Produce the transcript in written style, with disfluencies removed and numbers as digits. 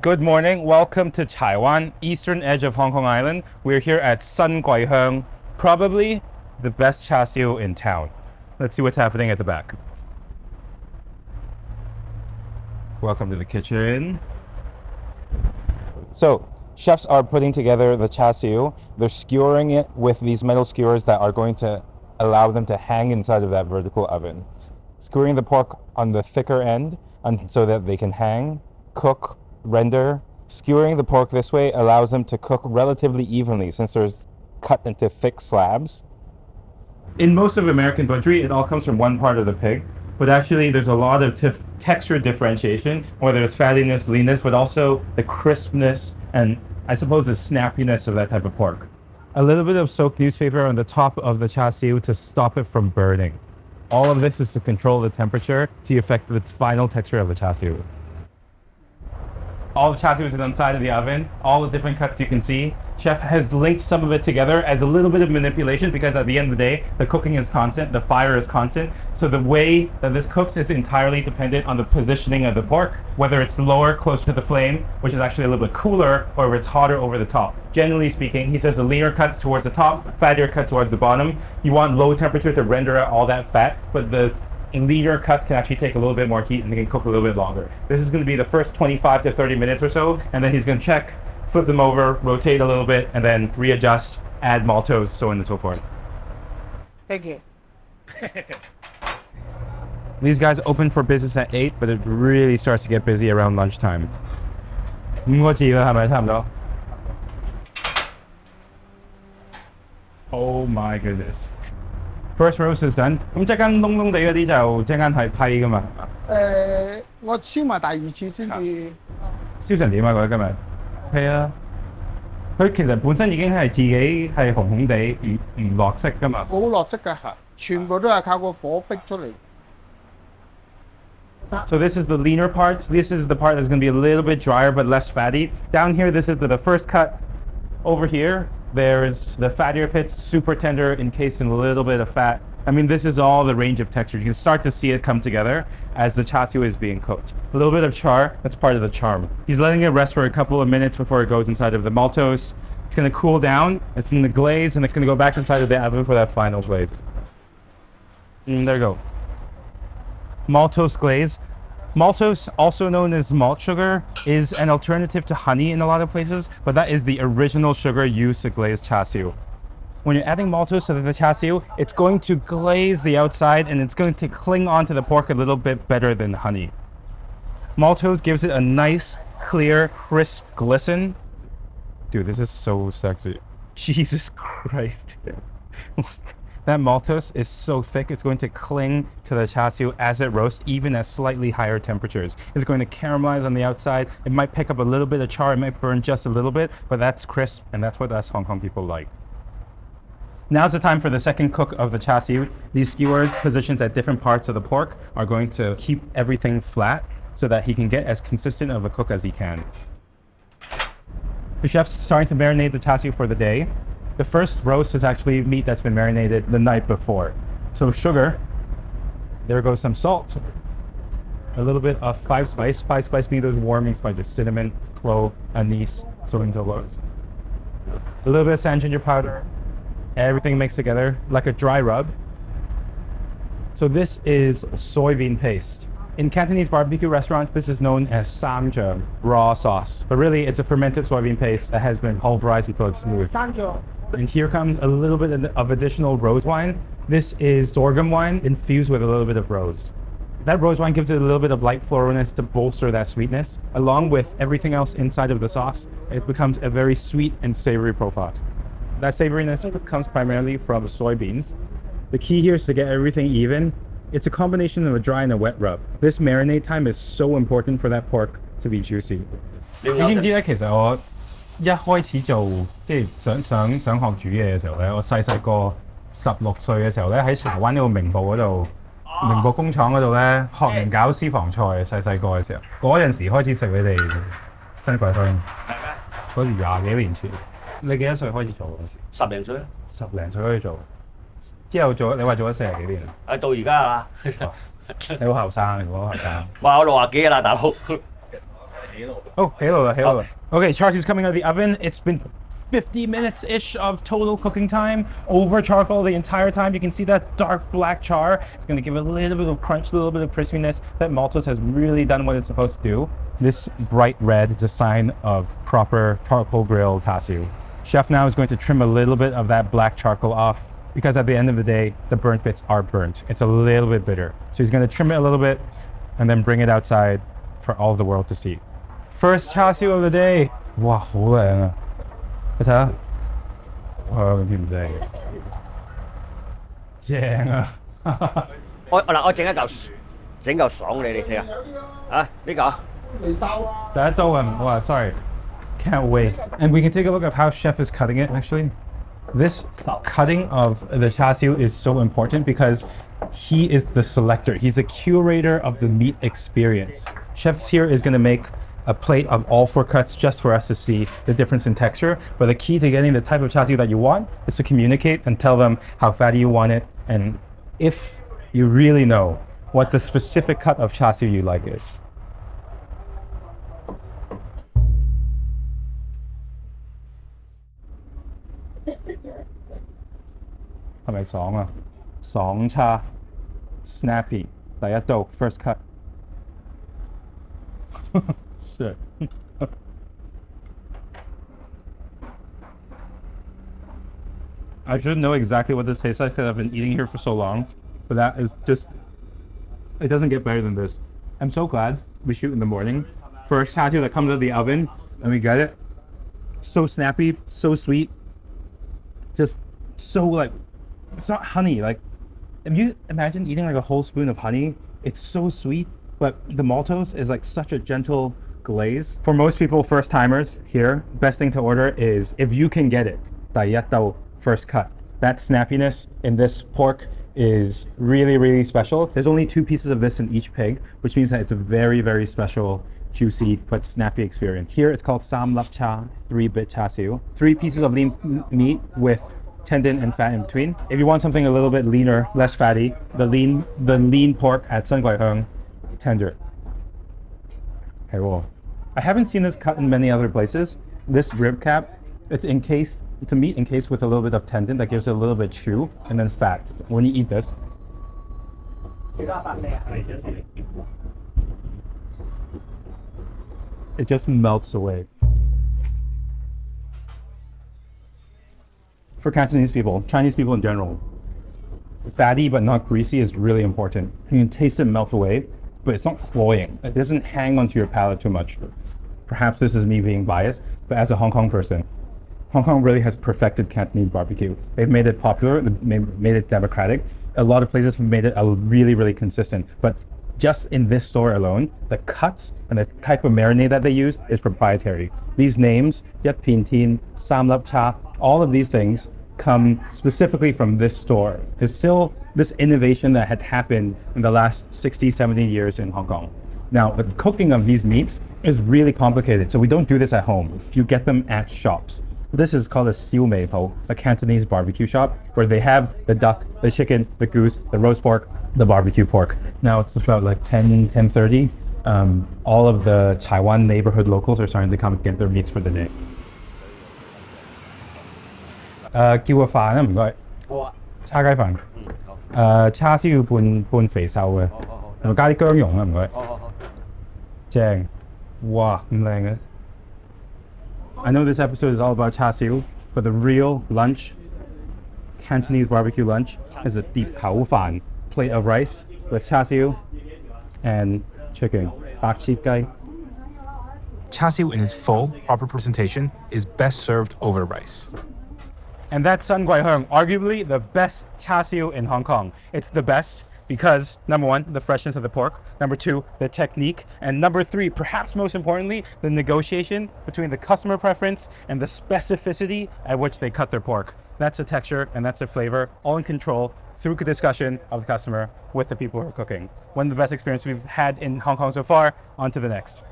Good morning. Welcome to Taiwan, eastern edge of Hong Kong Island. We're here at Sun Kwai Heung, probably the best Char Siu in town. Let's see what's happening at the back. Welcome to the kitchen. So, chefs are putting together the Char Siu. They're skewering it with these metal skewers that are going to allow them to hang inside of that vertical oven. Skewering the pork on the thicker end so that they can hang, cook, render. Skewering the pork this way allows them to cook relatively evenly since there's cut into thick slabs. In most of American butchery, it all comes from one part of the pig, but actually there's a lot of texture differentiation, whether it's fattiness, leanness, but also the crispness and I suppose the snappiness of that type of pork. A little bit of soaked newspaper on the top of the Char Siu to stop it from burning. All of this is to control the temperature to affect the final texture of the Char Siu. All the Char Siu is inside of the oven, all the different cuts you can see. Chef has linked some of it together as a little bit of manipulation because at the end of the day, the cooking is constant, the fire is constant. So the way that this cooks is entirely dependent on the positioning of the pork, whether it's lower, closer to the flame, which is actually a little bit cooler, or if it's hotter over the top. Generally speaking, he says the leaner cuts towards the top, fattier cuts towards the bottom. You want low temperature to render out all that fat, but the leaner cut can actually take a little bit more heat and they can cook a little bit longer. This is going to be the first 25 to 30 minutes or so, and then he's going to check, flip them over, rotate a little bit, and then readjust, add maltose, so on and so forth. Thank you. These guys open for business at 8, but it really starts to get busy around lunchtime. 5個字啦，係咪差唔多? Oh my goodness. First roast is done. 咁即間窿窿地嗰啲就即間係批㗎嘛？我燒埋第二次先至。燒成點啊？覺得今日 OK 啊。佢其實本身已經係自己係紅紅地，唔落色㗎嘛。冇落色㗎，全部都係靠個火逼出嚟。So this is the leaner parts. This is the part that's going to be a little bit drier but less fatty. Down here, this is the first cut. Over here, there's the fattier bits, super tender, encased in a little bit of fat. I mean, this is all the range of texture. You can start to see it come together as the Char Siu is being cooked. A little bit of char, that's part of the charm. He's letting it rest for a couple of minutes before it goes inside of the maltose. It's going to cool down, it's going to glaze, and it's going to go back inside of the oven for that final glaze. And there you go. Maltose glaze. Maltose, also known as malt sugar, is an alternative to honey in a lot of places, but that is the original sugar used to glaze Char Siu. When you're adding maltose to the Char Siu, it's going to glaze the outside and it's going to cling onto the pork a little bit better than honey. Maltose gives it a nice, clear, crisp glisten. Dude, this is so sexy. Jesus Christ. That maltose is so thick, it's going to cling to the Char Siu as it roasts, even at slightly higher temperatures. It's going to caramelize on the outside. It might pick up a little bit of char, it might burn just a little bit, but that's crisp, and that's what us Hong Kong people like. Now's the time for the second cook of the Char Siu. These skewers positioned at different parts of the pork are going to keep everything flat so that he can get as consistent of a cook as he can. The chef's starting to marinate the Char Siu for the day. The first roast is actually meat that's been marinated the night before. So sugar, there goes some salt, a little bit of five spice being those warming spices, cinnamon, clove, anise, so into those. A little bit of sand ginger powder, everything mixed together like a dry rub. So this is soybean paste. In Cantonese barbecue restaurants, this is known as samzhe, raw sauce. But really, it's a fermented soybean paste that has been pulverized until it's smooth. And here comes a little bit of additional rose wine. This is sorghum wine infused with a little bit of rose. That rose wine gives it a little bit of light floralness to bolster that sweetness. Along with everything else inside of the sauce, it becomes a very sweet and savory profile. That savoriness comes primarily from soybeans. The key here is to get everything even. It's a combination of a dry and a wet rub. This marinade time is so important for that pork to be juicy. 你知唔知咧？其實我一開始做即係想學煮嘢嘅時候咧，我細個16歲嘅時候咧，喺柴灣呢個明報嗰度，明報工廠嗰度咧學人搞私房菜。細個嘅時候，嗰陣時開始食你哋新貴香。係咩？嗰時20幾年前。你幾多歲開始做嗰時？10零歲。10零歲開始做。之後做，你話做咗40幾年啊？到而家係嘛？你好後生，你好後生。哇！我60幾啦，大佬。Oh, halo, halo. Okay, Char Siu's coming out of the oven. It's been 50 minutes-ish of total cooking time over charcoal the entire time. You can see that dark black char. It's going to give it a little bit of crunch, a little bit of crispiness. That maltose has really done what it's supposed to do. This bright red is a sign of proper charcoal grilled Char Siu. Chef now is going to trim a little bit of that black charcoal off because at the end of the day, the burnt bits are burnt. It's a little bit bitter. So he's going to trim it a little bit and then bring it outside for all of the world to see. First Char Siu of the day. Wow, 好靚啊！你睇下，哇，咁甜正，正啊！我整嚿爽你食啊！啊呢個第一刀啊，哇 sorry, can't wait. And we can take a look at how Chef is cutting it actually. This cutting of the Char Siu is so important because he is the selector. He's a curator of the meat experience. Chef here is going to make a plate of all 4 cuts just for us to see the difference in texture. But the key to getting the type of Char Siu that you want is to communicate and tell them how fatty you want it. And if you really know what the specific cut of Char Siu you like is. 係咪爽啊？爽叉 snappy 第一刀 first cut shit I should know exactly what this tastes like because I've been eating here for so long, but that is just, it doesn't get better than this. I'm so glad we shoot in the morning. First Char Siu that comes out of the oven and we get it. So snappy, so sweet, just so like, it's not honey. Like, if you imagine eating like a whole spoon of honey, it's so sweet, but the maltose is like such a gentle glaze. For most people, first timers here, best thing to order is if you can get it, 第一刀 first cut. That snappiness in this pork is really, really special. There's only 2 pieces of this in each pig, which means that it's a very, very special, juicy, but snappy experience. Here it's called Sam Lap Cha, 3-bit Char Siu. 3 pieces of lean meat with tendon and fat in between. If you want something a little bit leaner, less fatty, the lean pork at Sun Kwai Heung, tender. Okay, well, I haven't seen this cut in many other places. This rib cap, it's encased, it's a meat encased with a little bit of tendon that gives it a little bit chew and then fat. When you eat this, it just melts away. For Cantonese people, Chinese people in general, fatty but not greasy is really important. You can taste it melt away, but it's not cloying. It doesn't hang onto your palate too much. Perhaps this is me being biased, but as a Hong Kong person, Hong Kong really has perfected Cantonese barbecue. They've made it popular, they've made it democratic. A lot of places have made it really, really consistent. But just in this store alone, the cuts and the type of marinade that they use is proprietary. These names, Yat Pin Tin, Sam Lap Cha, all of these things come specifically from this store. There's still this innovation that had happened in the last 60, 70 years in Hong Kong. Now, the cooking of these meats is really complicated, so we don't do this at home. You get them at shops. This is called a siu mei po, a Cantonese barbecue shop, where they have the duck, the chicken, the goose, the roast pork, the barbecue pork. Now it's about like 10:30. All of the Taiwan neighborhood locals are starting to come get their meats for the day. 叫個飯啊，唔該。好啊。叉雞飯。叉燒要半肥瘦嘅，同埋加啲薑蓉啊，唔該。好。正，哇咁靚嘅。I know this episode is all about Char Siu, but the real lunch, Cantonese barbecue lunch, is a deep khao fan plate of rice with Char Siu and chicken, bak chip gai. Char Siu in its full, proper presentation is best served over rice. And that's Sun Kwai Heung, arguably the best Char Siu in Hong Kong. It's the best because, number 1, the freshness of the pork, number 2, the technique, and number 3, perhaps most importantly, the negotiation between the customer preference and the specificity at which they cut their pork. That's the texture and that's the flavor, all in control through discussion of the customer with the people who are cooking. One of the best experiences we've had in Hong Kong so far. On to the next.